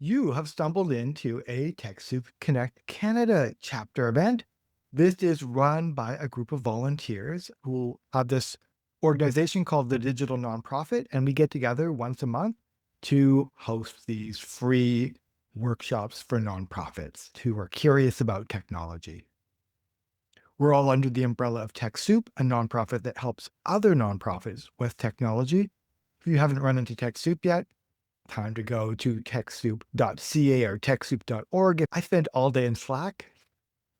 You have stumbled into a TechSoup Connect Canada chapter event. This is run by a group of volunteers who have this organization called the Digital Nonprofit, and we get together once a month to host these free workshops for nonprofits who are curious about technology. We're all under the umbrella of TechSoup, a nonprofit that helps other nonprofits with technology. If you haven't run into TechSoup yet, time to go to TechSoup.ca or TechSoup.org. I spend all day in Slack.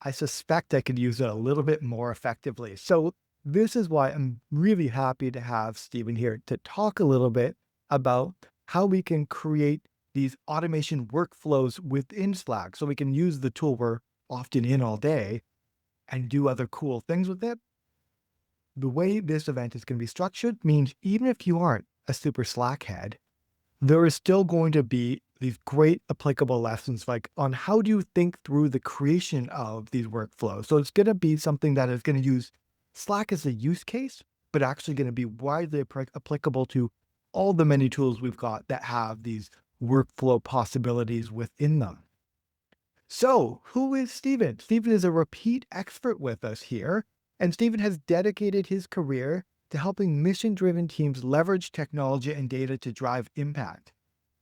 I suspect I could use it a little bit more effectively. So this is why I'm really happy to have Stephen here to talk a little bit about how we can create these automation workflows within Slack so we can use the tool we're often in all day and do other cool things with it. The way this event is going to be structured means even if you aren't a super Slack head, there is still going to be these great applicable lessons like on how do you think through the creation of these workflows. So it's going to be something that is going to use Slack as a use case, but actually going to be widely applicable to all the many tools we've got that have these workflow possibilities within them. So who is Stephen? Stephen is a repeat expert with us here, and Stephen has dedicated his career to helping mission-driven teams leverage technology and data to drive impact.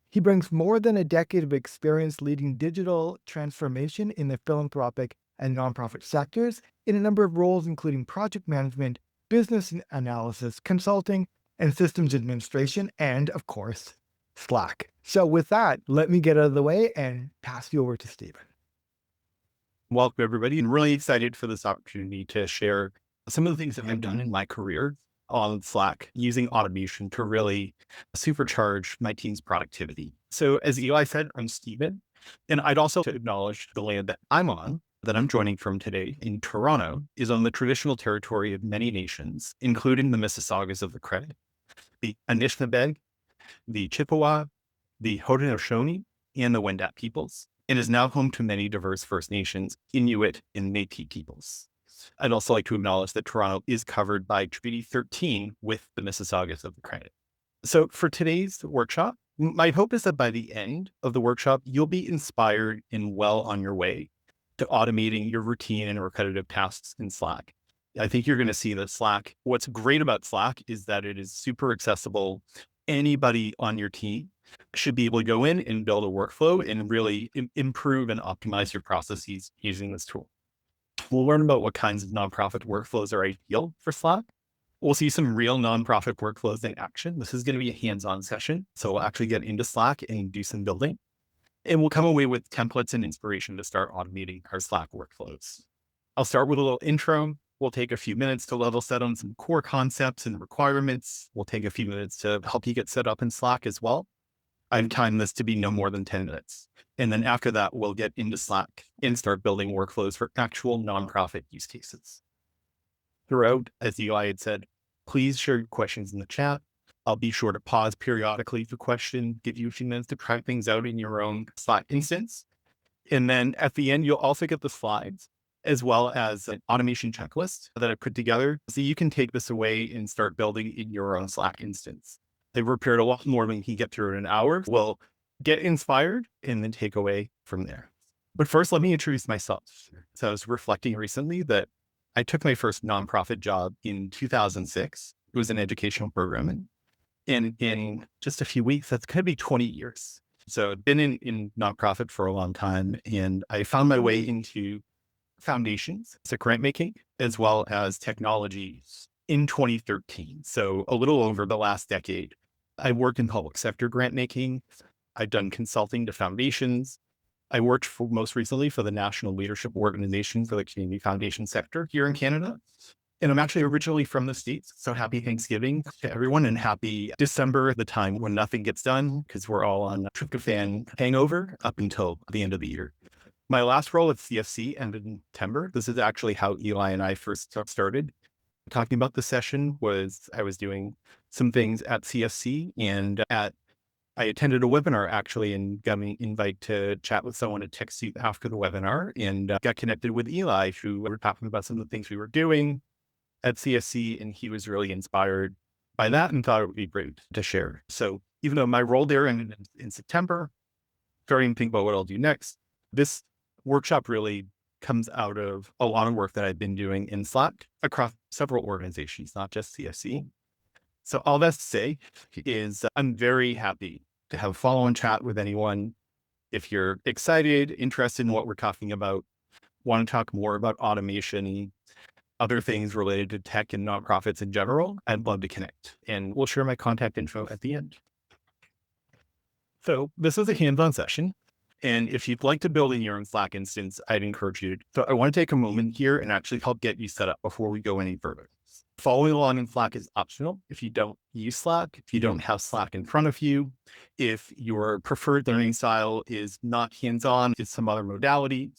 He brings more than a decade of experience leading digital transformation in the philanthropic and nonprofit sectors in a number of roles, including project management, business analysis, consulting, and systems administration, and of course, Slack. So with that, let me get out of the way and pass you over to Stephen. Welcome, everybody, and really excited for this opportunity to share some of the things that I've done in my career on Slack using automation to really supercharge my team's productivity. So as Eli said, I'm Stephen, and I'd also to acknowledge the land that I'm on, that I'm joining from today in Toronto, is on the traditional territory of many nations, including the Mississaugas of the Credit, the Anishinaabe, the Chippewa, the Haudenosaunee, and the Wendat peoples, and is now home to many diverse First Nations, Inuit, and Métis peoples. I'd also like to acknowledge that Toronto is covered by Treaty 13 with the Mississaugas of the Credit. So for today's workshop, my hope is that by the end of the workshop, you'll be inspired and well on your way to automating your routine and repetitive tasks in Slack. I think you're going to see that Slack, what's great about Slack is that it is super accessible. Anybody on your team should be able to go in and build a workflow and really improve and optimize your processes using this tool. We'll learn about what kinds of nonprofit workflows are ideal for Slack. We'll see some real nonprofit workflows in action. This is going to be a hands-on session. So we'll actually get into Slack and do some building. And we'll come away with templates and inspiration to start automating our Slack workflows. I'll start with a little intro. We'll take a few minutes to level set on some core concepts and requirements. We'll take a few minutes to help you get set up in Slack as well. I've timed this to be no more than 10 minutes. And then after that, we'll get into Slack and start building workflows for actual nonprofit use cases. Throughout, as Eli had said, please share your questions in the chat. I'll be sure to pause periodically for questions, give you a few minutes to try things out in your own Slack instance. And then at the end, you'll also get the slides as well as an automation checklist that I put together. So you can take this away and start building in your own Slack instance. They've prepared a lot more than you can get through in an hour. We'll get inspired and then take away from there. But first, let me introduce myself. So I was reflecting recently that I took my first nonprofit job in 2006. It was in educational programming. And in just a few weeks, that's going to be 20 years. So I've been in nonprofit for a long time, and I found my way into foundations, so grant making, as well as technologies in 2013. So a little over the last decade. I worked in public sector grant making. I've done consulting to foundations. I worked most recently for the National Leadership Organization for the Community Foundation sector here in Canada. And I'm actually originally from the States. So happy Thanksgiving to everyone and happy December, the time when nothing gets done because we're all on a tryptophan hangover up until the end of the year. My last role at CFC ended in September. This is actually how Eli and I first started. Talking about the session was I was doing some things at CFC and I attended a webinar actually and got an invite to chat with someone at TechSoup after the webinar and got connected with Eli, who were talking about some of the things we were doing at CFC. And he was really inspired by that and thought it would be great to share. So even though my role there ended in September, starting to think about what I'll do next. This workshop really comes out of a lot of work that I've been doing in Slack across several organizations, not just CSC. So all that to say is I'm very happy to have a follow-on chat with anyone. If you're excited, interested in what we're talking about, want to talk more about automation, other things related to tech and nonprofits in general, I'd love to connect. And we'll share my contact info at the end. So this is a hands-on session. And if you'd like to build in your own Slack instance, I'd encourage you. So I want to take a moment here and actually help get you set up before we go any further. Following along in Slack is optional. If you don't use Slack, if you don't have Slack in front of you, if your preferred learning style is not hands-on, it's some other modality,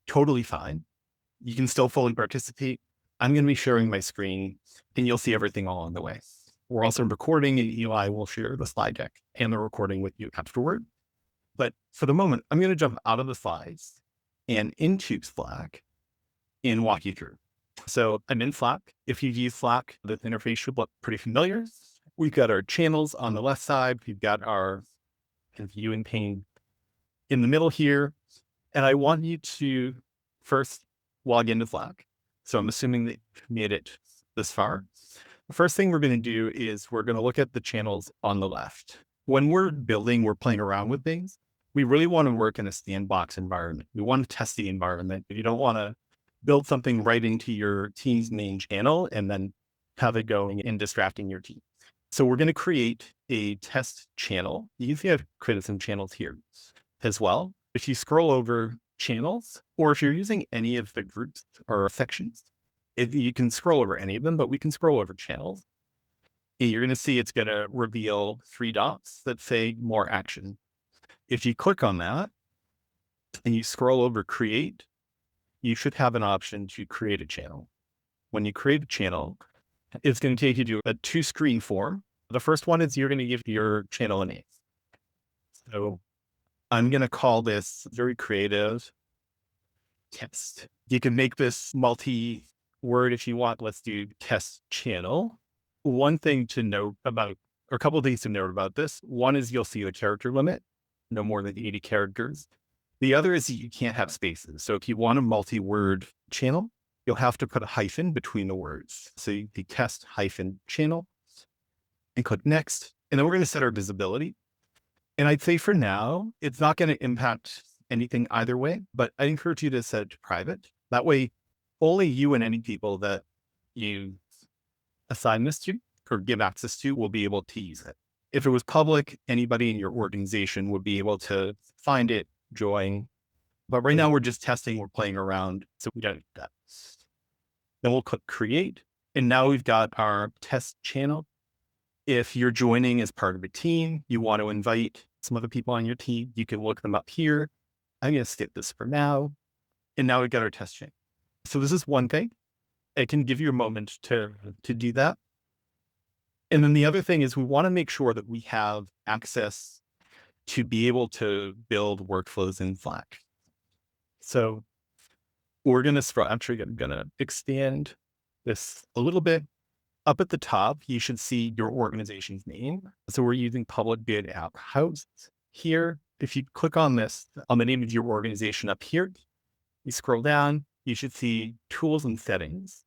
totally fine. You can still fully participate. I'm going to be sharing my screen and you'll see everything all on the way. We're also recording, and Eli will share the slide deck and the recording with you afterward. But for the moment, I'm going to jump out of the slides and into Slack and walk you through. So I'm in Slack. If you've used Slack, the interface should look pretty familiar. We've got our channels on the left side. We've got our viewing pane in the middle here. And I want you to first log into Slack. So I'm assuming that you've made it this far. The first thing we're going to do is we're going to look at the channels on the left. When we're building, we're playing around with things. We really want to work in a sandbox environment. We want to test the environment, but you don't want to build something right into your team's main channel and then have it going and distracting your team. So we're going to create a test channel. You can see I've created some channels here as well. If you scroll over channels, or if you're using any of the groups or sections, you can scroll over any of them, but we can scroll over channels. And you're going to see it's going to reveal 3 dots that say more action. If you click on that and you scroll over create, you should have an option to create a channel. When you create a channel, it's going to take you to a 2-screen form. The first one is you're going to give your channel a name. So I'm going to call this very creative test. You can make this multi-word if you want. Let's do test channel. One thing to note about, or a couple of things to note about this. One is you'll see the character limit, no more than 80 characters. The other is you can't have spaces. So if you want a multi-word channel, you'll have to put a hyphen between the words. So you test hyphen channel and click next. And then we're going to set our visibility. And I'd say for now, it's not going to impact anything either way, but I encourage you to set it to private. That way, only you and any people that you assign this to or give access to will be able to use it. If it was public, anybody in your organization would be able to find it, join. But right now we're just testing, we're playing around. So we don't do that. Then we'll click create. And now we've got our test channel. If you're joining as part of a team, you want to invite some other people on your team, you can look them up here. I'm going to skip this for now. And now we've got our test channel. So this is one thing. It can give you a moment to do that. And then the other thing is we want to make sure that we have access to be able to build workflows in Slack. So we're going to scroll. Actually, I'm going to expand this a little bit. Up at the top, you should see your organization's name. So we're using public bid app house here. If you click on this, on the name of your organization up here, you scroll down, you should see tools and settings.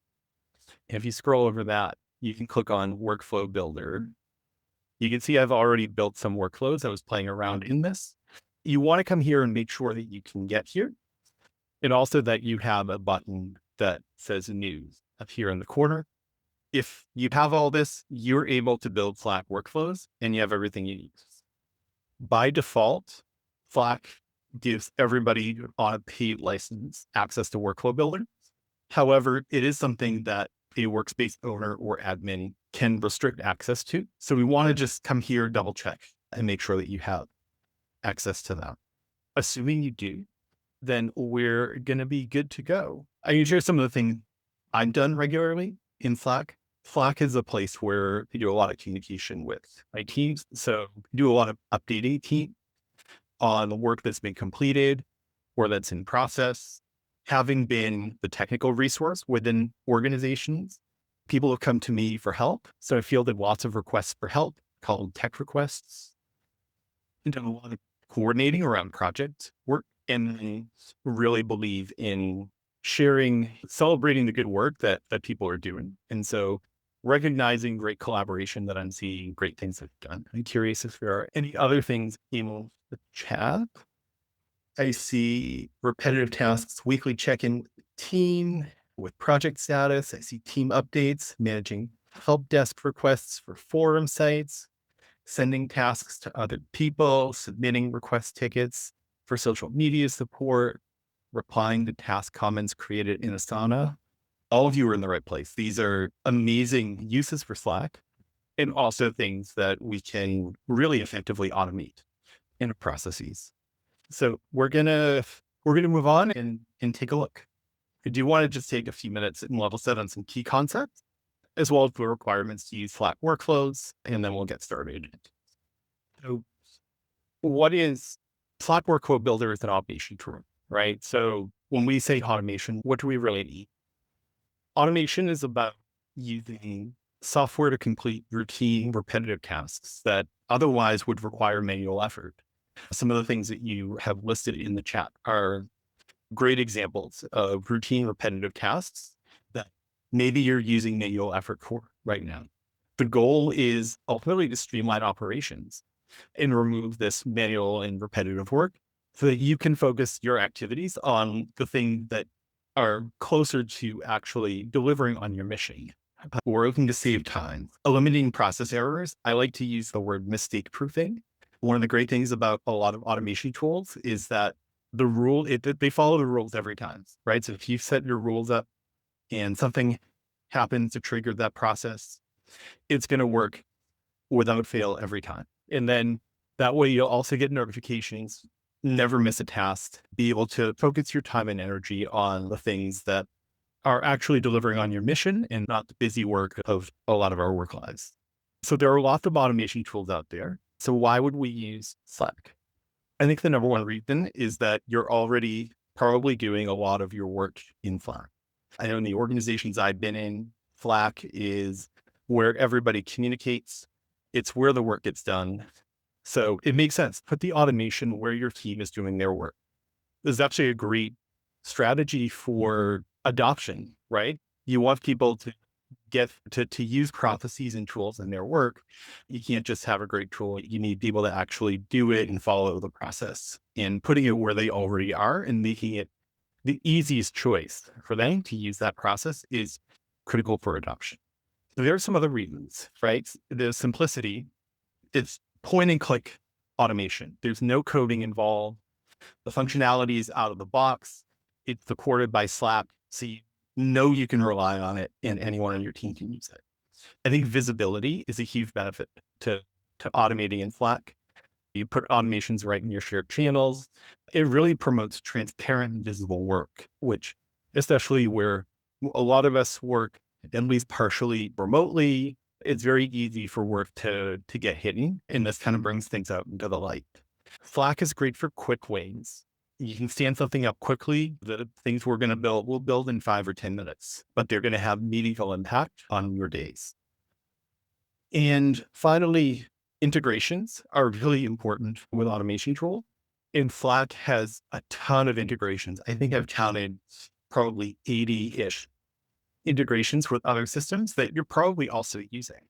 And if you scroll over that, you can click on workflow builder. You can see I've already built some workflows. I was playing around in this. You want to come here and make sure that you can get here. And also that you have a button that says news up here in the corner. If you have all this, you're able to build Slack workflows and you have everything you need. By default, Slack gives everybody on a paid license access to Workflow Builder. However, it is something that a workspace owner or admin can restrict access to. So we want to just come here, double check and make sure that you have access to that. Assuming you do, then we're going to be good to go. I can share some of the things I've done regularly in Slack. Slack is a place where you do a lot of communication with my teams. So do a lot of updating team on the work that's been completed or that's in process. Having been the technical resource within organizations, people have come to me for help. So I fielded lots of requests for help called tech requests. And done a lot of coordinating around project work, and I really believe in sharing, celebrating the good work that people are doing. And so recognizing great collaboration that I'm seeing, great things that have done. I'm curious if there are any other things in the chat. I see repetitive tasks, weekly check-in with the team, with project status. I see team updates, managing help desk requests for forum sites, sending tasks to other people, submitting request tickets for social media support, replying to task comments created in Asana. All of you are in the right place. These are amazing uses for Slack and also things that we can really effectively automate in our processes. So we're gonna move on and take a look. I do want to just take a few minutes and level set on some key concepts, as well as the requirements to use Slack workflows, and then we'll get started. So what is Slack Workflow Builder? Is an automation tool, right? So when we say automation, what do we really mean? Automation is about using software to complete routine, repetitive tasks that otherwise would require manual effort. Some of the things that you have listed in the chat are great examples of routine, repetitive tasks that maybe you're using manual effort for right now. The goal is ultimately to streamline operations and remove this manual and repetitive work so that you can focus your activities on the things that are closer to actually delivering on your mission. We're looking to save time, eliminating process errors. I like to use the word mistake proofing. One of the great things about a lot of automation tools is that they follow the rules every time, right? So if you set your rules up and something happens to trigger that process, it's going to work without fail every time. And then that way you'll also get notifications, never miss a task, be able to focus your time and energy on the things that are actually delivering on your mission and not the busy work of a lot of our work lives. So there are lots of automation tools out there. So why would we use Slack? I think the number one reason is that you're already probably doing a lot of your work in Slack. I know in the organizations I've been in, Slack is where everybody communicates. It's where the work gets done. So it makes sense. Put the automation where your team is doing their work. This is actually a great strategy for adoption, right? You want people to get to use processes and tools in their work. You can't just have a great tool. You need people to actually do it and follow the process, and putting it where they already are and making it the easiest choice for them to use that process is critical for adoption. So there are some other reasons, right? The simplicity, it's point and click automation. There's no coding involved. The functionality is out of the box. It's supported by Slack. So you know you can rely on it and anyone on your team can use it. I think visibility is a huge benefit to automating in Slack. You put automations right in your shared channels. It really promotes transparent and visible work, which especially where a lot of us work at least partially remotely, it's very easy for work to get hidden. And this kind of brings things out into the light. Slack is great for quick wins. You can stand something up quickly. The things we're going to build, we'll build in 5 or 10 minutes, but they're going to have meaningful impact on your days. And finally, integrations are really important with automation tool. And Slack has a ton of integrations. I think I've counted probably 80-ish integrations with other systems that you're probably also using.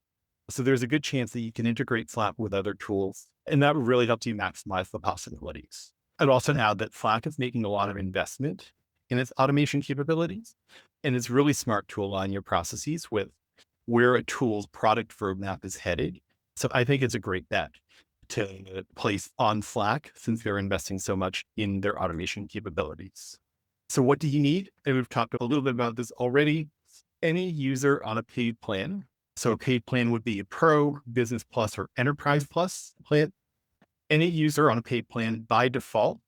So there's a good chance that you can integrate Slack with other tools, and that really helps you maximize the possibilities. I'd also add that Slack is making a lot of investment in its automation capabilities, and it's really smart to align your processes with where a tool's product roadmap is headed. So I think it's a great bet to place on Slack since they're investing so much in their automation capabilities. So what do you need? And we've talked a little bit about this already. Any user on a paid plan. So a paid plan would be a Pro, Business Plus, or Enterprise Plus plan. Any user on a paid plan by default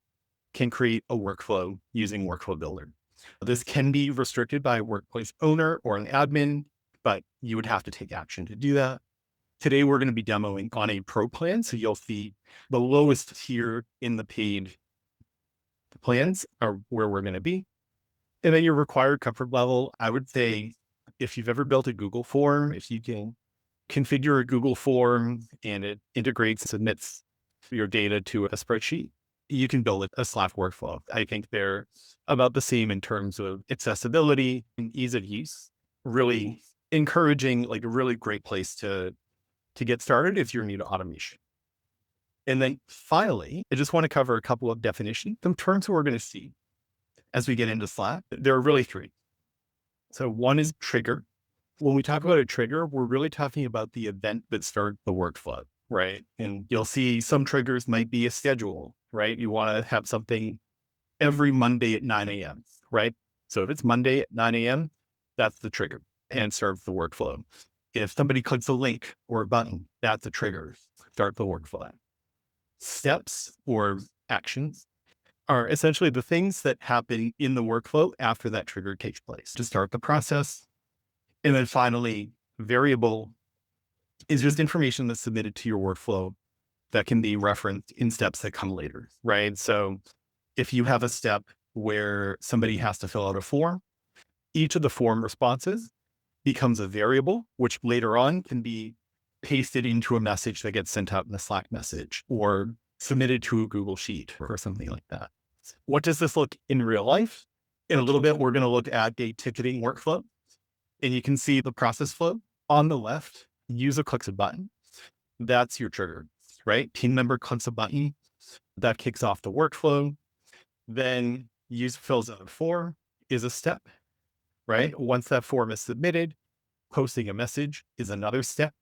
can create a workflow using Workflow Builder. This can be restricted by a workplace owner or an admin, but you would have to take action to do that. Today, we're going to be demoing on a Pro plan. So you'll see the lowest tier in the paid plans are where we're going to be. And then your required comfort level, I would say, if you've ever built a Google form, if you can configure a Google form and it integrates, submits your data to a spreadsheet, you can build a Slack workflow. I think they're about the same in terms of accessibility and ease of use. Really encouraging, like a really great place to get started if you're new to automation. And then finally, I just want to cover a couple of definitions, some terms we're going to see as we get into Slack. There are really three. So one is trigger. When we talk about a trigger, we're really talking about the event that starts the workflow, right? And you'll see some triggers might be a schedule, right? You want to have something every Monday at 9 a.m., right? So if it's Monday at 9 a.m., that's the trigger and starts the workflow. If somebody clicks a link or a button, that's a trigger, start the workflow. Steps or actions are essentially the things that happen in the workflow after that trigger takes place to start the process. And then finally, variable is just information that's submitted to your workflow that can be referenced in steps that come later, right? So if you have a step where somebody has to fill out a form, each of the form responses becomes a variable, which later on can be pasted into a message that gets sent out in a Slack message or submitted to a Google Sheet or something like that. What does this look in real life? In a little bit, we're going to look at a ticketing workflow, and you can see the process flow on the left. User clicks a button. That's your trigger, right? Team member clicks a button. That kicks off the workflow. Then user fills out a form is a step, right? Once that form is submitted, posting a message is another step.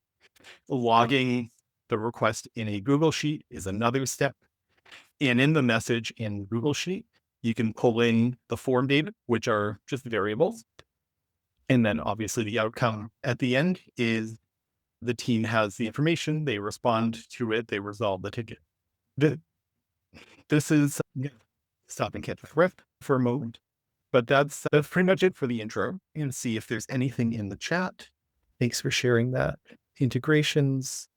Logging the request in a Google Sheet is another step. And in the message in Google Sheet, you can pull in the form data, which are just variables. And then obviously the outcome at the end is the team has the information, they respond to it, they resolve the ticket. This is stop and catch my breath for a moment. But that's pretty much it for the intro. And see if there's anything in the chat. Thanks for sharing that. Integrations,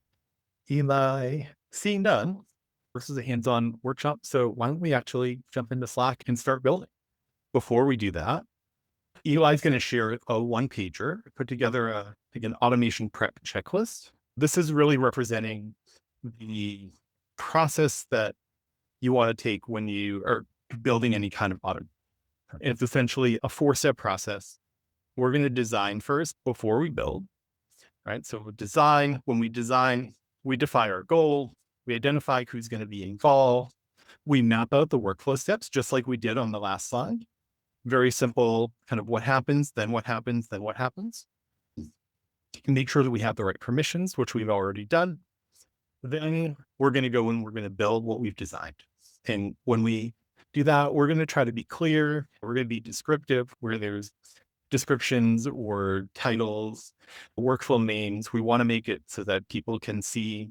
Eli, seeing none. This is a hands-on workshop. So why don't we actually jump into Slack and start building? Before we do that, Eli's going to share a one-pager, put together an automation prep checklist. This is really representing the process that you want to take when you are building any kind of automation. It's essentially a 4-step process. We're going to design first before we build, right? So when we design, we define our goal, we identify who's going to be involved, we map out the workflow steps, just like we did on the last slide. Very simple, kind of what happens, then what happens, then what happens. Make sure that we have the right permissions, which we've already done. Then we're going to go and we're going to build what we've designed. And when we do that, we're going to try to be clear. We're going to be descriptive where there's descriptions or titles, workflow names. We want to make it so that people can see,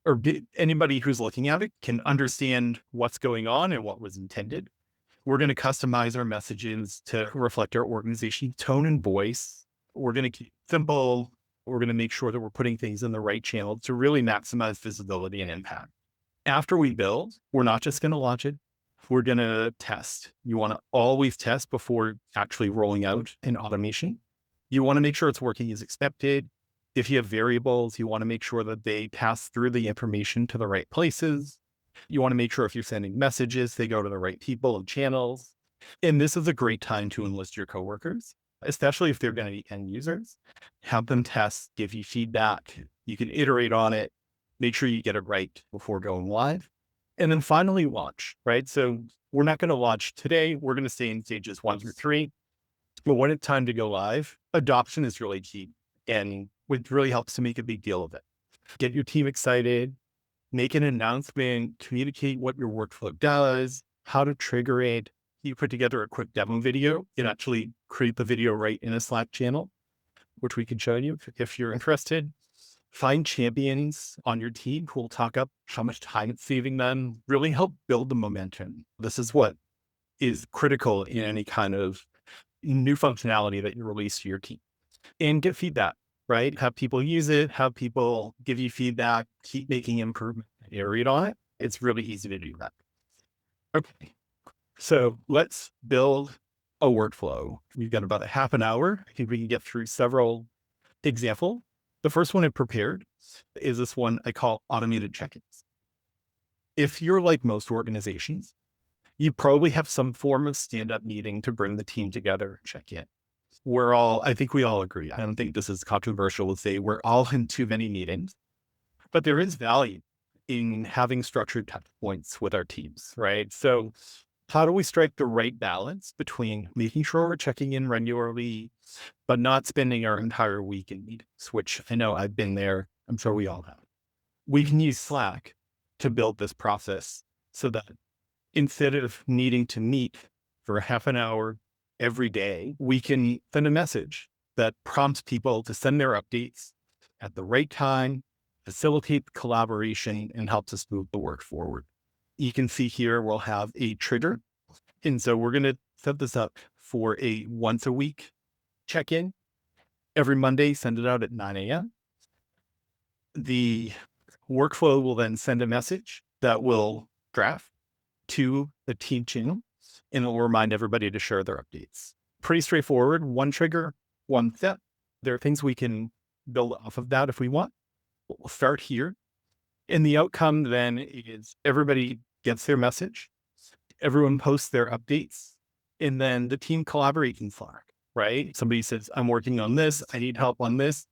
or anybody who's looking at it can understand what's going on and what was intended. We're going to customize our messages to reflect our organization tone and voice. We're going to keep it simple. We're going to make sure that we're putting things in the right channel to really maximize visibility and impact. After we build, we're not just going to launch it. We're going to test. You want to always test before actually rolling out an automation. You want to make sure it's working as expected. If you have variables, you want to make sure that they pass through the information to the right places. You want to make sure if you're sending messages, they go to the right people and channels. And this is a great time to enlist your coworkers, especially if they're going to be end users. Have them test, give you feedback. You can iterate on it. Make sure you get it right before going live. And then finally launch, right? So we're not going to launch today. We're going to stay in stages 1 through 3. But when it's time to go live, adoption is really key. And it really helps to make a big deal of it. Get your team excited, make an announcement, communicate what your workflow does, how to trigger it. You put together a quick demo video. You can actually create the video right in a Slack channel, which we can show you if you're interested. Find champions on your team who will talk up how much time it's saving them, really help build the momentum. This is what is critical in any kind of new functionality that you release to your team. And get feedback, right? Have people use it, have people give you feedback, keep making improvement, iterate on it. It's really easy to do that. Okay, so let's build a workflow. We've got about a half an hour. I think we can get through several examples. The first one I prepared is this one I call automated check-ins. if you're like most organizations, you probably have some form of stand-up meeting to bring the team together, check in. I think we all agree. I don't think this is controversial to say we're all in too many meetings, but there is value in having structured touch points with our teams, right? So how do we strike the right balance between making sure we're checking in regularly, but not spending our entire week in meetings, which I know I've been there. I'm sure we all have. We can use Slack to build this process so that instead of needing to meet for a half an hour every day, we can send a message that prompts people to send their updates at the right time, facilitate collaboration, and helps us move the work forward. You can see here we'll have a trigger. And so we're going to set this up for a once a week check-in. Every Monday, send it out at 9 a.m. The workflow will then send a message that will draft to the team channel, and it will remind everybody to share their updates. Pretty straightforward. One trigger, one step. There are things we can build off of that if we want. We'll start here. And the outcome then is everybody gets their message. Everyone posts their updates, and then the team collaborates in Slack, right? Somebody says, I'm working on this. I need help on this.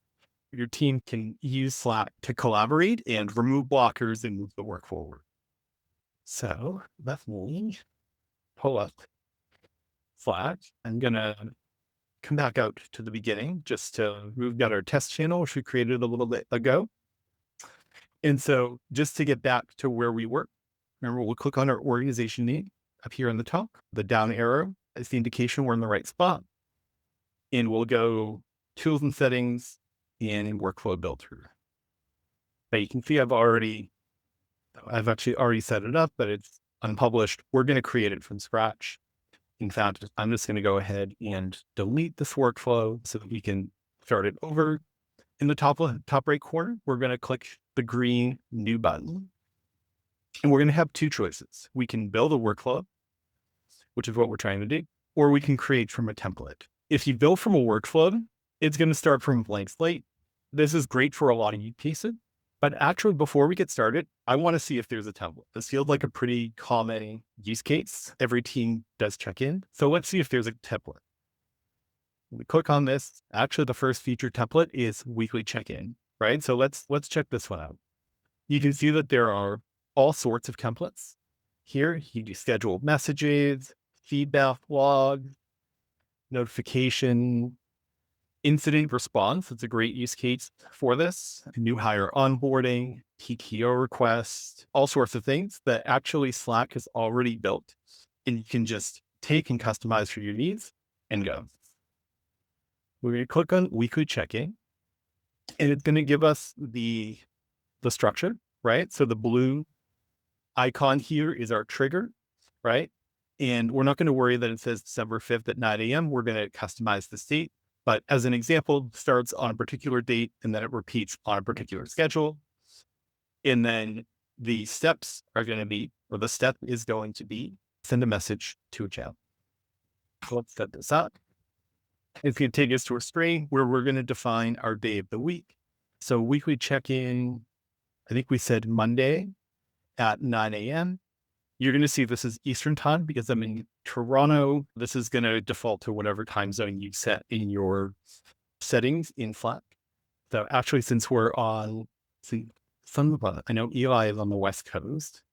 Your team can use Slack to collaborate and remove blockers and move the work forward. So let me pull up Slack. I'm going to come back out to the beginning we've got our test channel, which we created a little bit ago. And so just to get back to where we were, remember, we'll click on our organization name up here on the top. The down arrow is the indication we're in the right spot. And we'll go tools and settings and workflow build through. Now you can see I've actually already set it up, but it's unpublished. We're going to create it from scratch. In fact, I'm just going to go ahead and delete this workflow so that we can start it over. In the top right corner, we're going to click the green new button. And we're going to have two choices. We can build a workflow, which is what we're trying to do, or we can create from a template. If you build from a workflow, it's going to start from a blank slate. This is great for a lot of use cases. But actually, before we get started, I want to see if there's a template. This feels like a pretty common use case. Every team does check in. So let's see if there's a template. We click on this. Actually, the first feature template is weekly check-in, right? So let's check this one out. You can see that there are all sorts of templates. Here, you do scheduled messages, feedback log, notification, incident response. It's a great use case for this. New hire onboarding, PTO request, all sorts of things that actually Slack has already built. And you can just take and customize for your needs and go. We're going to click on weekly check-in, and it's going to give us the structure, right? So the blue icon here is our trigger, right? And we're not going to worry that it says December 5th at 9 a.m. We're going to customize the date. But as an example, starts on a particular date and then it repeats on a particular schedule. And then the steps are going to be, or the step is going to be, send a message to a channel. Let's set this up. It's going to take us to a string where we're going to define our day of the week. So weekly check-in, I think we said Monday at 9 a.m. You're going to see this is Eastern time because I'm in Toronto. This is going to default to whatever time zone you set in your settings in Slack. So actually, since we're on, I know Eli is on the West Coast.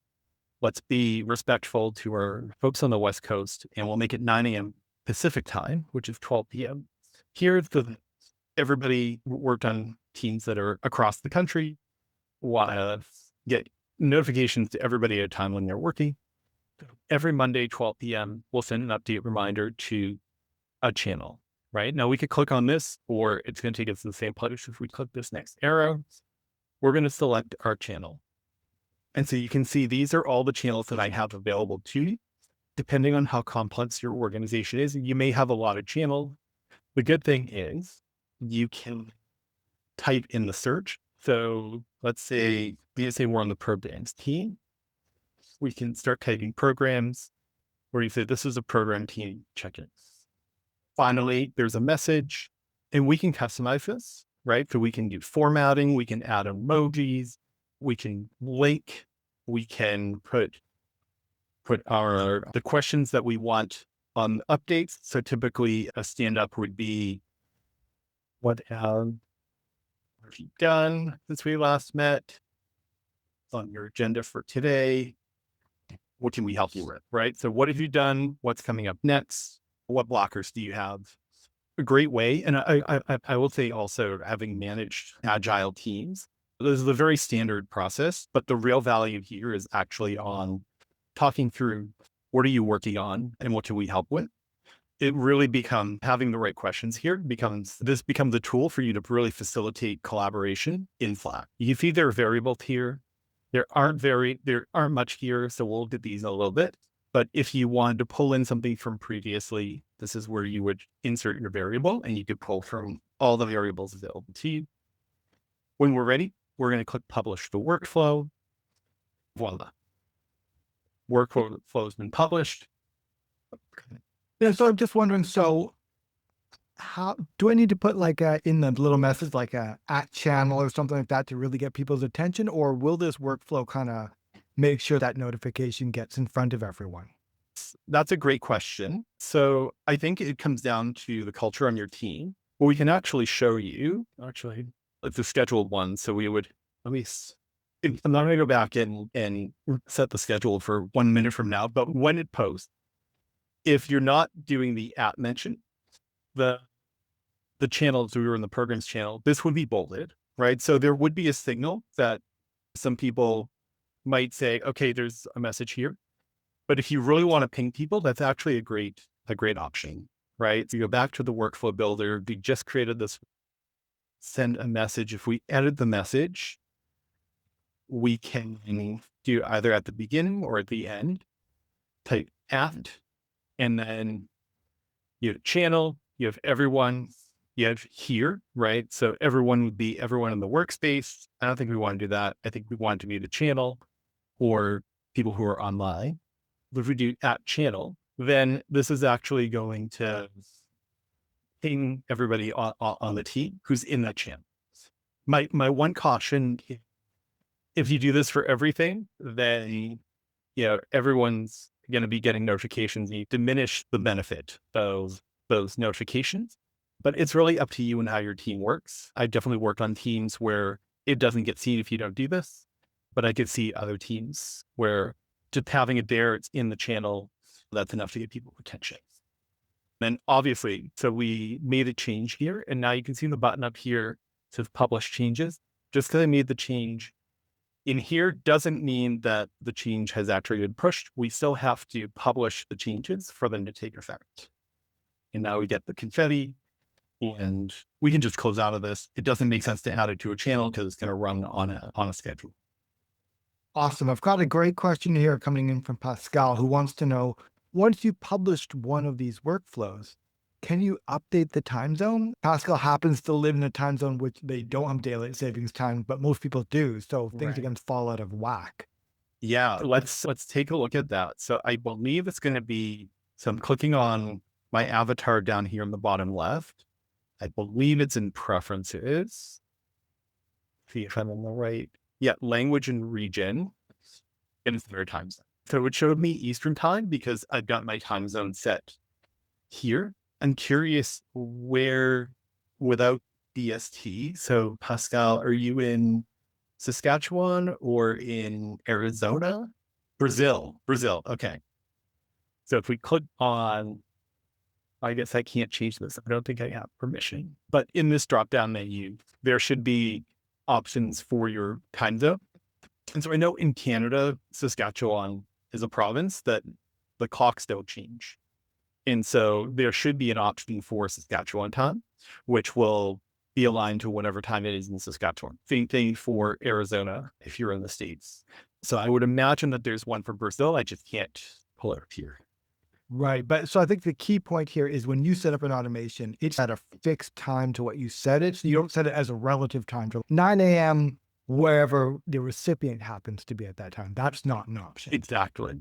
Let's be respectful to our folks on the West Coast, and we'll make it 9 a.m. Pacific time, which is 12 p.m. Here, everybody worked on teams that are across the country, want to get notifications to everybody at a time when they're working. Every Monday, 12 p.m., we'll send an update reminder to a channel, right? Now we could click on this, or it's going to take us to the same place. If we click this next arrow, we're going to select our channel. And so you can see these are all the channels that I have available to you. Depending on how complex your organization is, you may have a lot of channels. The good thing is you can type in the search. So let's say we're on the programs team. We can start typing programs where you say, this is a program team check-in. Finally, there's a message and we can customize this, right? So we can do formatting, we can add emojis, we can link we can put the questions that we want on updates. So typically a stand-up would be, what have you done since we last met? On your agenda for today? What can we help you with? Right. So what have you done? What's coming up next? What blockers do you have? A great way. And I will say also, having managed agile teams, this is a very standard process, but the real value here is actually on talking through what are you working on and what can we help with? It really becomes having the right questions here becomes a tool for you to really facilitate collaboration in Slack. You can see there are variables here. There aren't much here. So we'll get these in a little bit. But if you wanted to pull in something from previously, this is where you would insert your variable and you could pull from all the variables available to you. When we're ready, we're going to click publish the workflow. Voila. Workflow has been published. Yeah, so I'm just wondering, so how do I need to put like in the little message, like a at channel or something like that to really get people's attention? Or will this workflow kind of make sure that notification gets in front of everyone? That's a great question. So I think it comes down to the culture on your team. Well, we can actually show you, it's a scheduled one. So I'm not going to go back and set the schedule for 1 minute from now, but when it posts, if you're not doing the at mention, the channels, we were in the programs channel, this would be bolded, right? So there would be a signal that some people might say, okay, there's a message here. But if you really want to ping people, that's actually a great option, right? So you go back to the workflow builder, we just created this send a message. If we edit the message, we can do either at the beginning or at the end, type at, and then you have channel, you have everyone, you have here, right? So everyone would be everyone in the workspace. I don't think we want to do that. I think we want it to be the channel or people who are online. If we do at channel, then this is actually going to ping everybody on the team who's in that channel. My one caution, if you do this for everything, then everyone's going to be getting notifications. You diminish the benefit of those notifications, but it's really up to you and how your team works. I definitely worked on teams where it doesn't get seen if you don't do this, but I could see other teams where just having it there, it's in the channel, that's enough to get people attention. Then obviously, so we made a change here, and now you can see the button up here says publish changes. Just because I made the change in here doesn't mean that the change has actually been pushed. We still have to publish the changes for them to take effect. And now we get the confetti, and we can just close out of this. It doesn't make sense to add it to a channel because it's going to run on a schedule. Awesome. I've got a great question here coming in from Pascal, who wants to know, once you published one of these workflows, can you update the time zone? Pascal happens to live in a time zone which they don't have daylight savings time, but most people do. So things are going to fall out of whack. Yeah, let's take a look at that. So I believe it's going to be, so I'm clicking on my avatar down here in the bottom left. I believe it's in preferences. See if I'm on the right. Yeah, language and region. And it's their time zone. So it showed me Eastern time because I've got my time zone set here. I'm curious where without BST. So Pascal, are you in Saskatchewan or in Arizona? Brazil. Okay. So if we click on, I guess I can't change this. I don't think I have permission, but in this drop-down menu, there should be options for your time zone. And so I know in Canada, Saskatchewan is a province that the clocks don't change. And so there should be an option for Saskatchewan time, which will be aligned to whatever time it is in Saskatchewan. Same thing for Arizona if you're in the States. So I would imagine that there's one for Brazil. I just can't pull it up here. Right. But so I think the key point here is when you set up an automation, it's at a fixed time to what you set it. So you don't set it as a relative time to 9 a.m. wherever the recipient happens to be at that time. That's not an option. Exactly.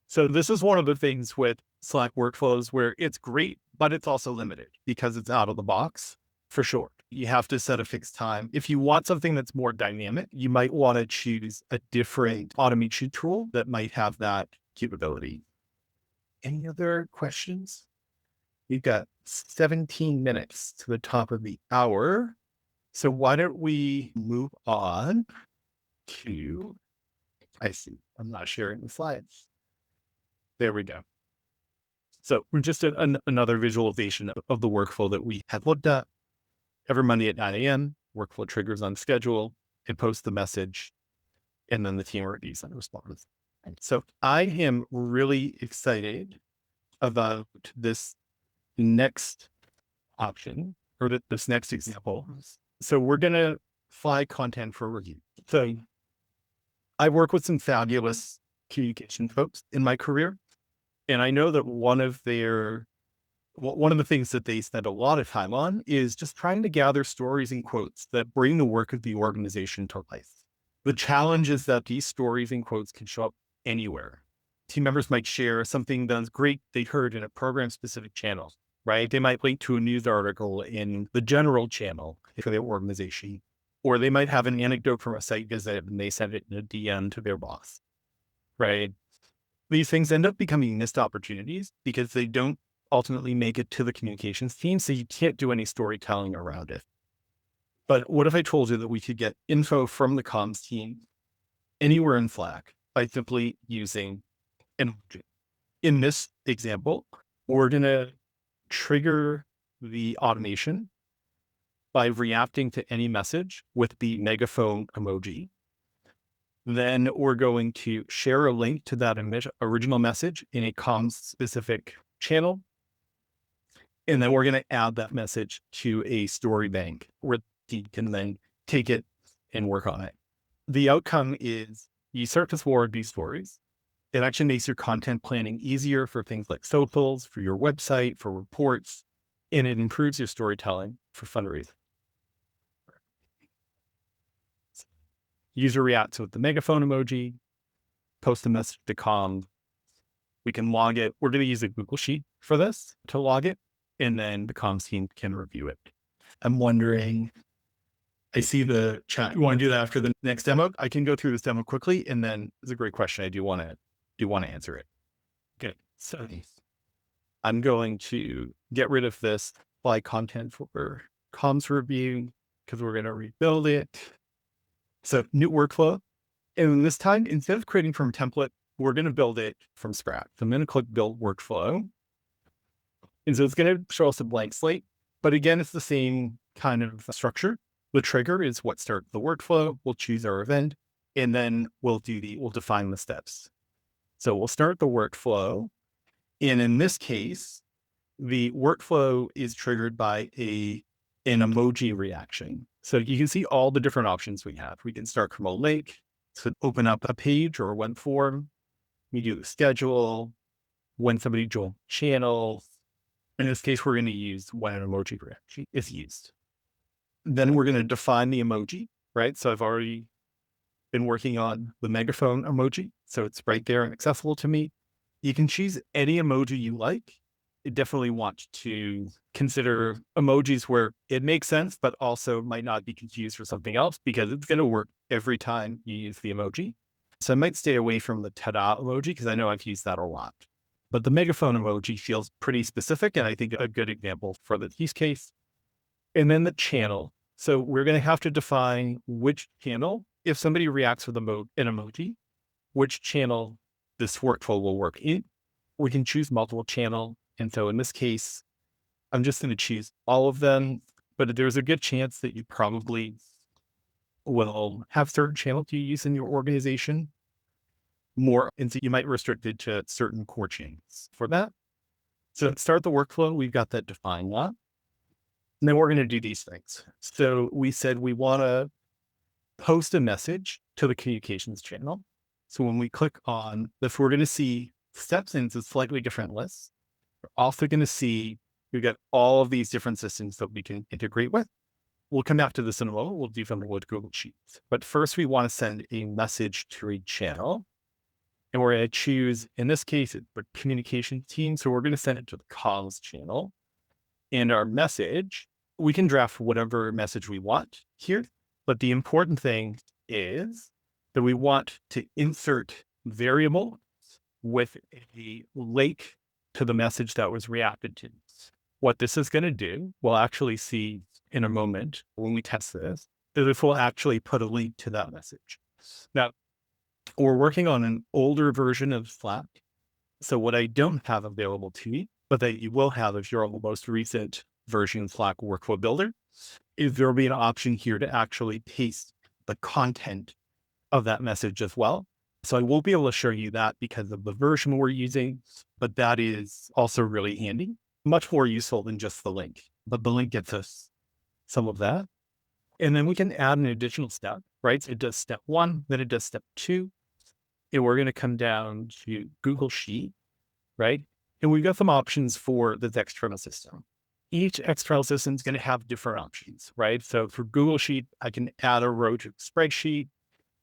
So this is one of the things with Slack workflows where it's great, but it's also limited because it's out of the box for sure. You have to set a fixed time. If you want something that's more dynamic, you might want to choose a different automation tool that might have that capability. Any other questions? We've got 17 minutes to the top of the hour. So why don't we move on to, I see, I'm not sharing the slides. There we go. So we're just another visualization of the workflow that we had looked at. Every Monday at 9 a.m., workflow triggers on schedule, it posts the message, and then the team reviews and responds. So I am really excited about this next option or this next example. So we're going to fly content for review. So I work with some fabulous communication folks in my career. And I know that one of the things that they spend a lot of time on is just trying to gather stories and quotes that bring the work of the organization to life. The challenge is that these stories and quotes can show up anywhere. Team members might share something that's great they heard in a program specific channel, right? They might link to a news article in the general channel for their organization, or they might have an anecdote from a site visit and they send it in a DM to their boss, right? These things end up becoming missed opportunities because they don't ultimately make it to the communications team. So you can't do any storytelling around it. But what if I told you that we could get info from the comms team anywhere in Slack by simply using an emoji? In this example, we're going to trigger the automation by reacting to any message with the megaphone emoji. Then we're going to share a link to that original message in a comms specific channel. And then we're going to add that message to a story bank where you can then take it and work on it. The outcome is you start to forward these stories. It actually makes your content planning easier for things like socials, for your website, for reports, and it improves your storytelling for fundraising. User reacts with the megaphone emoji, post a message to comms. We can log it. We're going to use a Google Sheet for this to log it, and then the comms team can review it. I'm wondering, I see the chat. You want to do that after the next demo? I can go through this demo quickly, and then it's a great question. I do want to answer it. Okay, so I'm going to get rid of this fly content for comms review because we're going to rebuild it. So new workflow. And this time, instead of creating from a template, we're going to build it from scratch. So I'm going to click build workflow. And so it's going to show us a blank slate. But again, it's the same kind of structure. The trigger is what starts the workflow. We'll choose our event, and then we'll define the steps. So we'll start the workflow. And in this case, the workflow is triggered by an emoji reaction. So you can see all the different options we have. We can start from a link to open up a page or a web form. We do the schedule, when somebody joins channel. In this case, we're going to use when an emoji reaction is used. Then we're going to define the emoji, right? So I've already been working on the megaphone emoji. So it's right there and accessible to me. You can choose any emoji you like. I definitely want to consider emojis where it makes sense, but also might not be confused for something else because it's going to work every time you use the emoji. So I might stay away from the ta-da emoji because I know I've used that a lot. But the megaphone emoji feels pretty specific, and I think a good example for the use case. And then the channel. So we're going to have to define which channel, if somebody reacts with an emoji, which channel this workflow will work in. We can choose multiple channel. And so in this case, I'm just going to choose all of them, but there's a good chance that you probably will have certain channels you use in your organization more. And so you might restrict it to certain core channels for that. So to start the workflow, we've got that defined now. And then we're going to do these things. So we said we want to post a message to the communications channel. So when we click on this, we're going to see steps into slightly different lists. We're also going to see we've got all of these different systems that we can integrate with. We'll come back to this in a moment. We'll do something with Google Sheets. But first, we want to send a message to a channel. And we're going to choose, in this case, the communication team. So we're going to send it to the comms channel. And our message we can draft whatever message we want here. But the important thing is that we want to insert variable with a link to the message that was reacted to. What this is going to do, we'll actually see in a moment when we test this, is if we'll actually put a link to that message. Now, we're working on an older version of Slack. So what I don't have available to you, but that you will have if you're on the most recent version of Slack Workflow Builder, is there will be an option here to actually paste the content of that message as well. So I won't be able to show you that because of the version we're using, but that is also really handy, much more useful than just the link. But the link gets us some of that. And then we can add an additional step, right? So it does step 1, then it does step 2. And we're going to come down to Google Sheet, right? And we've got some options for this external system. Each external system is going to have different options, right? So for Google Sheet, I can add a row to a spreadsheet.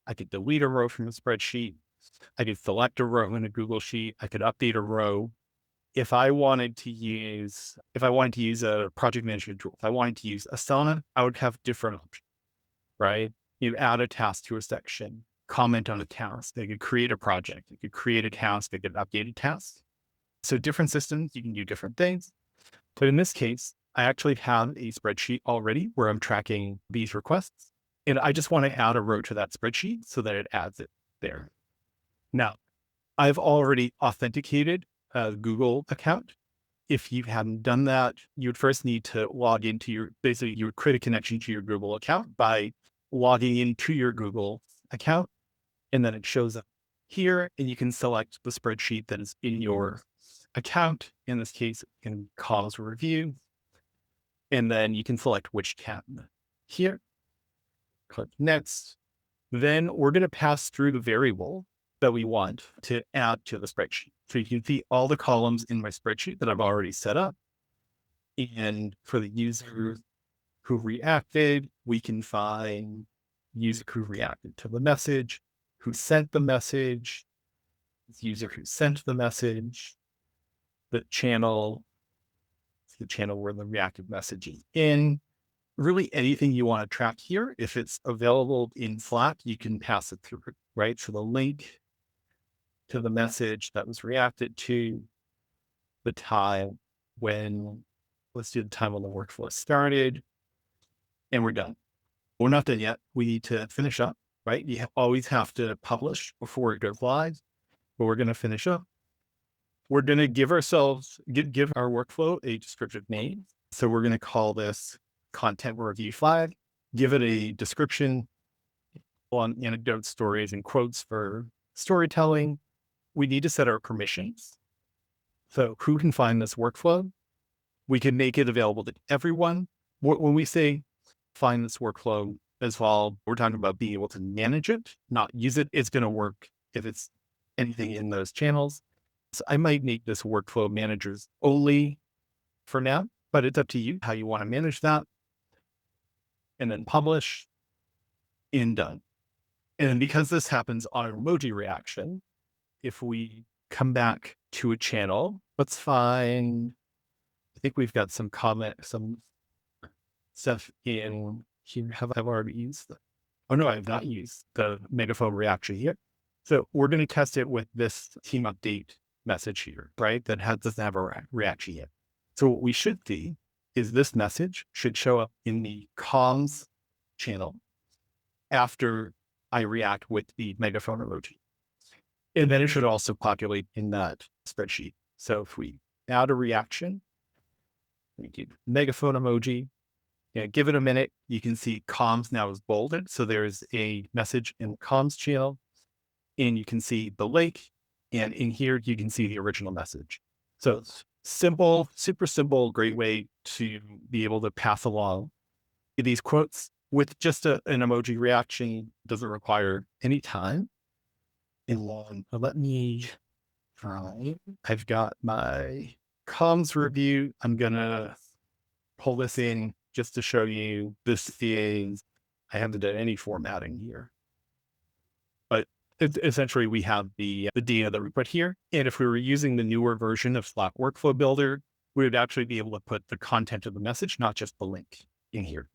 I could delete a row from a spreadsheet. I could select a row in a Google Sheet. I could update a row. If I wanted to use a project management tool, if I wanted to use Asana, I would have different options, right? You add a task to a section, comment on a task. They could create a project. They could create a task. They could update a task. So different systems, you can do different things. But in this case, I actually have a spreadsheet already where I'm tracking these requests. And I just want to add a row to that spreadsheet so that it adds it there. Now, I've already authenticated a Google account. If you hadn't done that, you would first need to log into basically you would create a connection to your Google account by logging into your Google account. And then it shows up here and you can select the spreadsheet that is in your account. In this case, you can cause review. And then you can select which tab here. Click next. Then we're going to pass through the variable that we want to add to the spreadsheet. So you can see all the columns in my spreadsheet that I've already set up. And for the user who reacted, we can find user who reacted to the message, who sent the message, user who sent the message, the channel where the reactive message is in. Really anything you want to track here. If it's available in Slack, you can pass it through, right? So the link to the message that was reacted to, the time let's do the time when the workflow started, and we're done. We're not done yet. We need to finish up, right? You always have to publish before it goes live, but we're going to finish up. We're going to give our workflow a descriptive name. So we're going to call this content review flag, give it a description on anecdote stories and quotes for storytelling. We need to set our permissions. So who can find this workflow? We can make it available to everyone. When we say find this workflow as well, we're talking about being able to manage it, not use it. It's going to work if it's anything in those channels. So I might make this workflow managers only for now, but it's up to you how you want to manage that. And then publish and done. And because this happens on emoji reaction, if we come back to a channel, let's find, I think we've got some stuff in here. I've already used that. Oh no, I have not used the megaphone reaction yet. So we're going to test it with this team update message here, right? That doesn't have a reaction yet. So what we should see is this message should show up in the comms channel after I react with the megaphone emoji. And then it should also populate in that spreadsheet. So if we add a reaction, we do megaphone emoji, give it a minute, you can see comms now is bolded. So there's a message in the comms channel and you can see the link. And in here, you can see the original message. So it's simple, super simple, great way to be able to pass along these quotes with just an emoji reaction. Doesn't require any time. And let me try. I've got my comms review. I'm going to pull this in just to show you I haven't done any formatting here. But essentially, we have the data that we put here. And if we were using the newer version of Slack Workflow Builder, we would actually be able to put the content of the message, not just the link in here.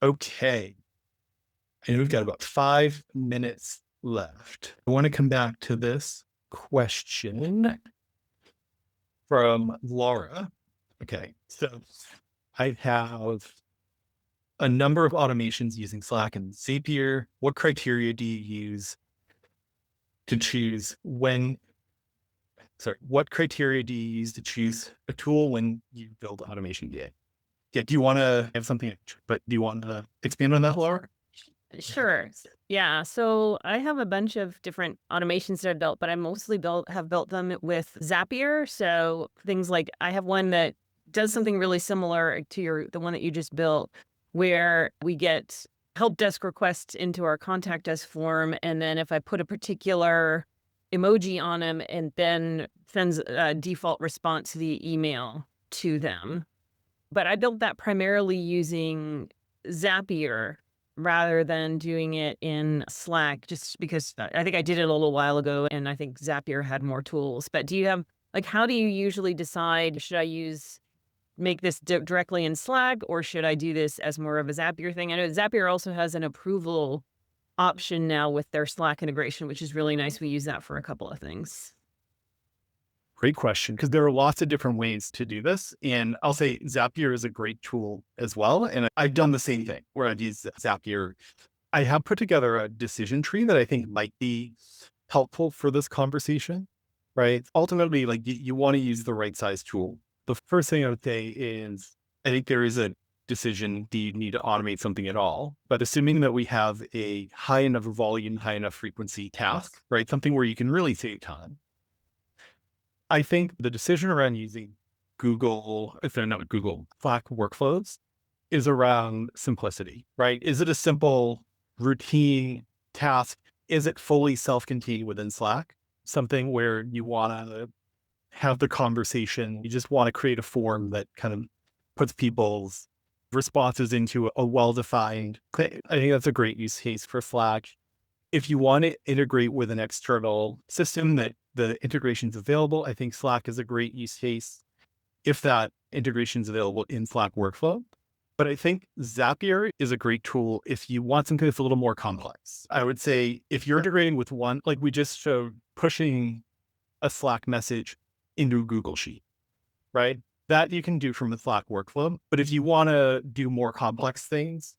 Okay. And we've got about 5 minutes left. I want to come back to this question from Laura. Okay. So I have a number of automations using Slack and Zapier. What criteria do you use to choose what criteria do you use to choose a tool when you build automation? Yeah. Do you want to have something, but do you want to expand on that, Laura? Sure. Yeah. So I have a bunch of different automations that I've built, but I mostly have built them with Zapier. So things like I have one that does something really similar to the one that you just built, where we get help desk requests into our contact us form, and then if I put a particular emoji on them, and then sends a default response via email to them. But I built that primarily using Zapier rather than doing it in Slack, just because I think I did it a little while ago and I think Zapier had more tools. But do you have, like, how do you usually decide, should I make this directly in Slack, or should I do this as more of a Zapier thing? I know Zapier also has an approval option now with their Slack integration, which is really nice. We use that for a couple of things. Great question, because there are lots of different ways to do this. And I'll say Zapier is a great tool as well. And I've done the same thing where I've used Zapier. I have put together a decision tree that I think might be helpful for this conversation, right? Ultimately, like you want to use the right size tool. The first thing I would say is I think there is a decision, do you need to automate something at all? But assuming that we have a high enough volume, high enough frequency task, right? Something where you can really save time. I think the decision around using Slack workflows is around simplicity, right? Is it a simple routine task? Is it fully self-contained within Slack? Something where you want to have the conversation, you just want to create a form that kind of puts people's responses into a well-defined. I think that's a great use case for Slack. If you want to integrate with an external system that the integration is available, I think Slack is a great use case if that integration is available in Slack workflow. But I think Zapier is a great tool if you want something that's a little more complex. I would say if you're integrating with one, like we just showed, pushing a Slack message into Google Sheet, right? That you can do from the Slack workflow. But if you want to do more complex things,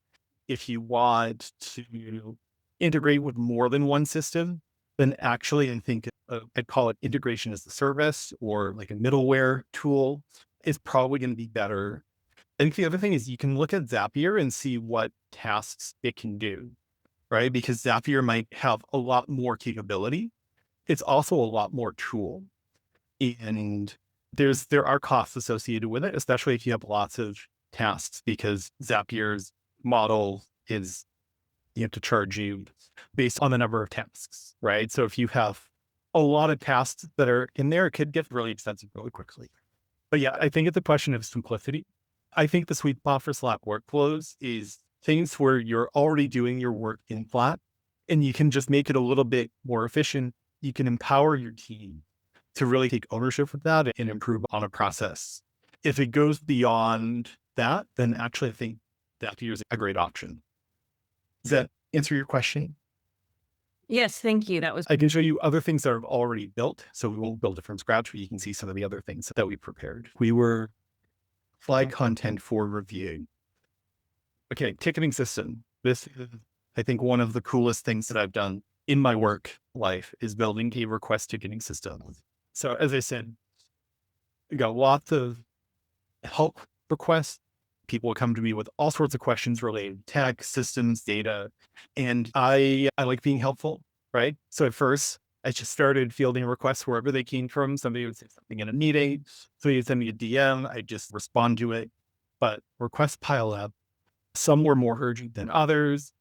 if you want to integrate with more than one system, then actually I think I'd call it integration as a service or like a middleware tool is probably going to be better. I think the other thing is you can look at Zapier and see what tasks it can do, right? Because Zapier might have a lot more capability. It's also a lot more tool. And there are costs associated with it, especially if you have lots of tasks, because Zapier's model is you have to charge you based on the number of tasks, right? So if you have a lot of tasks that are in there, it could get really expensive really quickly. But yeah, I think it's a question of simplicity. I think the sweet spot for Slack workflows is things where you're already doing your work in Slack and you can just make it a little bit more efficient. You can empower your team to really take ownership of that and improve on a process. If it goes beyond that, then actually I think Zapier is a great option. Does that answer your question? Yes, thank you. That was I can show you other things that are already built. So we won't build it from scratch, but you can see some of the other things that we prepared. We were flag content for review. Okay, ticketing system. This is, I think, one of the coolest things that I've done in my work life is building a request ticketing system. So as I said, we got lots of help requests. People come to me with all sorts of questions related to tech, systems, data, and I like being helpful, right? So at first, I just started fielding requests wherever they came from. Somebody would say something in a meeting, somebody would send me a DM, I just respond to it. But requests pile up. Some were more urgent than others.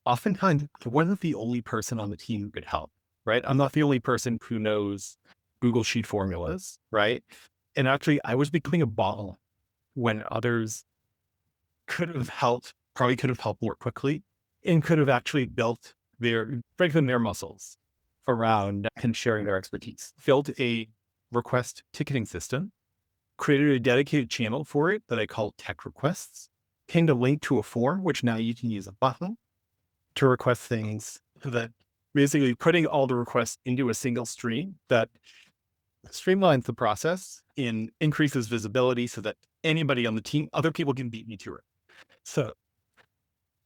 Oftentimes, I wasn't the only person on the team who could help, right? I'm not the only person who knows Google Sheet formulas, right? And actually, I was becoming a bottleneck when others probably could have helped more quickly and could have actually strengthened their muscles around and sharing their expertise. Built a request ticketing system created a dedicated channel for it that I call tech requests, pinned a link to a form, which now you can use a button to request things, that basically putting all the requests into a single stream that streamlines the process and increases visibility so that anybody on the team, other people can beat me to it. So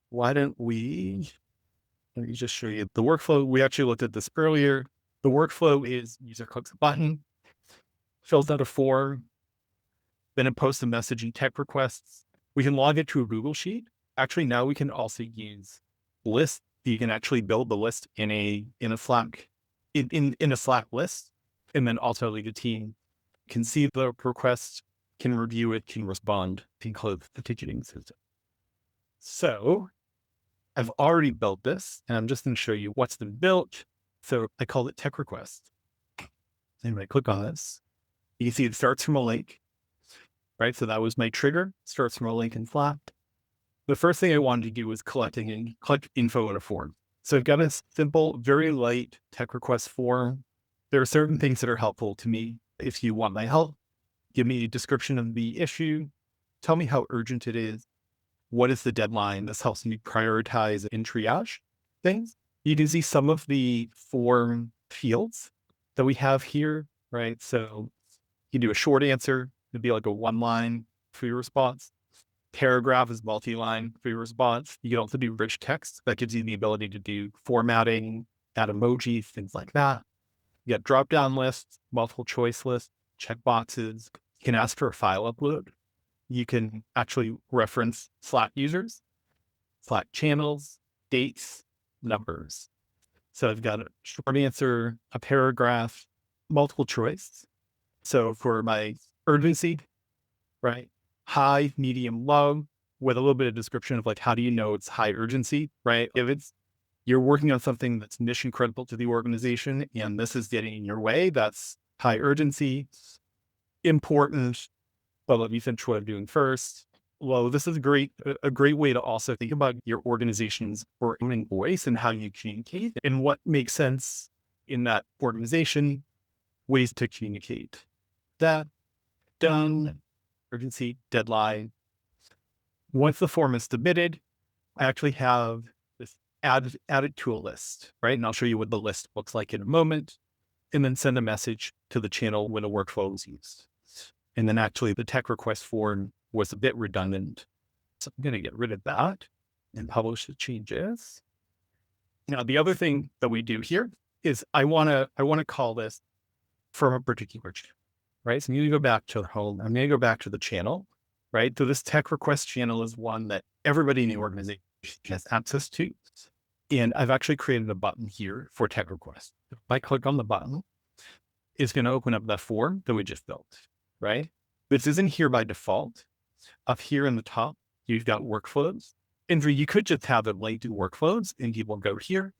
why don't let me just show you the workflow. We actually looked at this earlier. The workflow is user clicks a button, fills out a form, then it posts a message in tech requests. We can log it to a Google Sheet. Actually, now we can also use lists. You can actually build the list in a Slack, in a Slack list, and then also the team can see the request, can review it, can respond, can close the ticketing system. So I've already built this, and I'm just going to show you what's been built. So I call it tech request. And when I click on this, you can see it starts from a link, right? So that was my trigger, starts from a link in Slack. The first thing I wanted to do was collect info in a form. So I've got a simple, very light tech request form. There are certain things that are helpful to me. If you want my help, give me a description of the issue, tell me how urgent it is, what is the deadline. This helps me prioritize and triage things. You can see some of the form fields that we have here, right? So you do a short answer, it'd be like a one line for your response. Paragraph is multi-line for your response. You can also do rich text. That gives you the ability to do formatting, add emojis, things like that. You got drop-down lists, multiple choice lists, checkboxes. You can ask for a file upload. You can actually reference Slack users, Slack channels, dates, numbers. So I've got a short answer, a paragraph, multiple choice. So for my urgency, right? High, medium, low, with a little bit of description of like, how do you know it's high urgency, right? If you're working on something that's mission critical to the organization and this is getting in your way, that's high urgency. Important, but let me finish what I'm doing first. Well, this is a great way to also think about your organization's own voice and how you communicate and what makes sense in that organization, ways to communicate. That done, urgency, deadline. Once the form is submitted, I actually have this added to a list, right? And I'll show you what the list looks like in a moment, and then send a message to the channel when a workflow is used. And then actually the tech request form was a bit redundant. So I'm going to get rid of that and publish the changes. Now, the other thing that we do here is I want to call this from a particular channel, right? So I'm going to go back to the home. I'm going to go back to the channel, right? So this tech request channel is one that everybody in the organization has access to. And I've actually created a button here for tech requests. If I click on the button, it's going to open up that form that we just built, right? This isn't here by default. Up here in the top, you've got workflows. And you could just have it linked to workflows and people go here.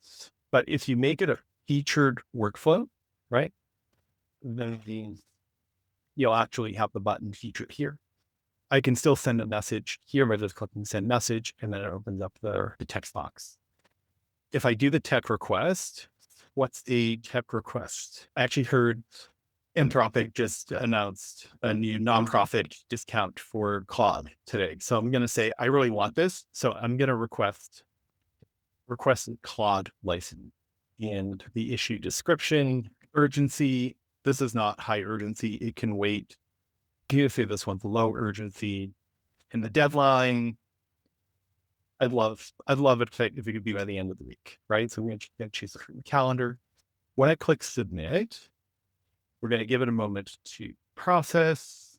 But if you make it a featured workflow, right, then you'll actually have the button featured here. I can still send a message here by just clicking send message, and then it opens up the text box. If I do the tech request, what's a tech request? I actually heard Anthropic just announced a new nonprofit discount for Claude today. So I'm going to say, I really want this. So I'm going to request a Claude license. And the issue description, urgency, this is not high urgency. It can wait. You say this one's low urgency. And the deadline, I'd love it if it could be by the end of the week, right? So I'm going to choose it from the calendar. When I click submit, we're going to give it a moment to process.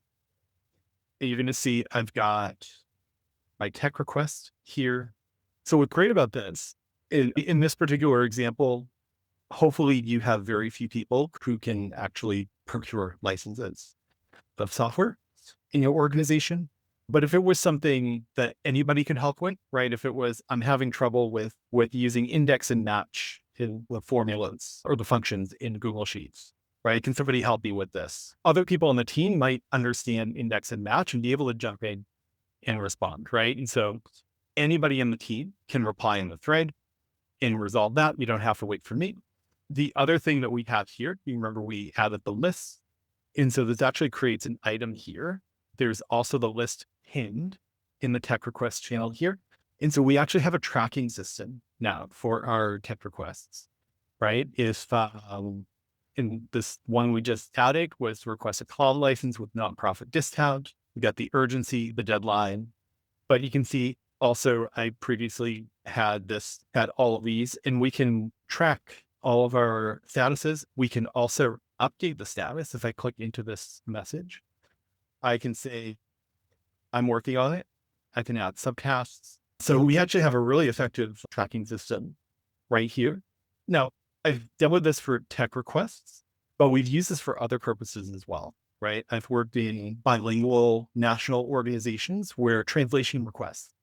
And you're going to see I've got my tech request here. So what's great about this, in this particular example, hopefully you have very few people who can actually procure licenses of software in your organization. But if it was something that anybody can help with, right? If it was, I'm having trouble with using index and match in the formulas or the functions in Google Sheets, right? Can somebody help me with this? Other people on the team might understand index and match and be able to jump in and respond, right? And so anybody in the team can reply in the thread and resolve that. You don't have to wait for me. The other thing that we have here, you remember we added the list And so this actually creates an item here. There's also the list pinned in the tech request channel here. And so we actually have a tracking system now for our tech requests, right? If in this one we just added was request a cloud license with nonprofit discount, we got the urgency, the deadline, but you can see also I previously had all of these, and we can track all of our statuses. We can also update the status. If I click into this message, I can say, I'm working on it. I can add subtasks. So we actually have a really effective tracking system right here. Now, I've demoed this for tech requests, but we've used this for other purposes as well, right? I've worked in bilingual national organizations where translation requests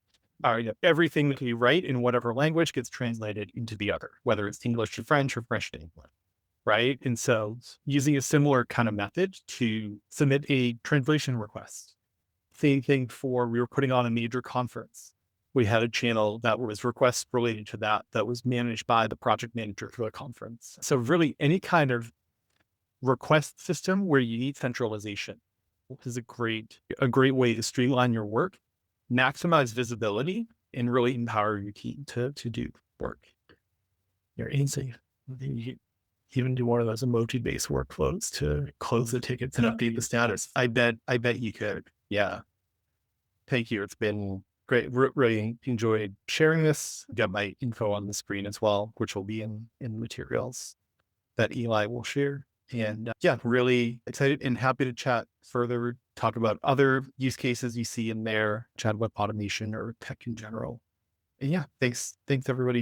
are, everything that we write in whatever language gets translated into the other, whether it's English to French or French to English, right? And so using a similar kind of method to submit a translation request. Same thing for, we were putting on a major conference. We had a channel that was requests related to that was managed by the project manager for the conference. So really any kind of request system where you need centralization is a great way to streamline your work, maximize visibility, and really empower your team to do work. You're easy. You even do one of those emoji-based workflows to close the tickets and update the status. I bet you could. Yeah. Thank you. It's been great. Really enjoyed sharing this. Got my info on the screen as well, which will be in the materials that Eli will share. And yeah, really excited and happy to chat further, talk about other use cases you see in there, chat about automation or tech in general. And yeah, thanks everybody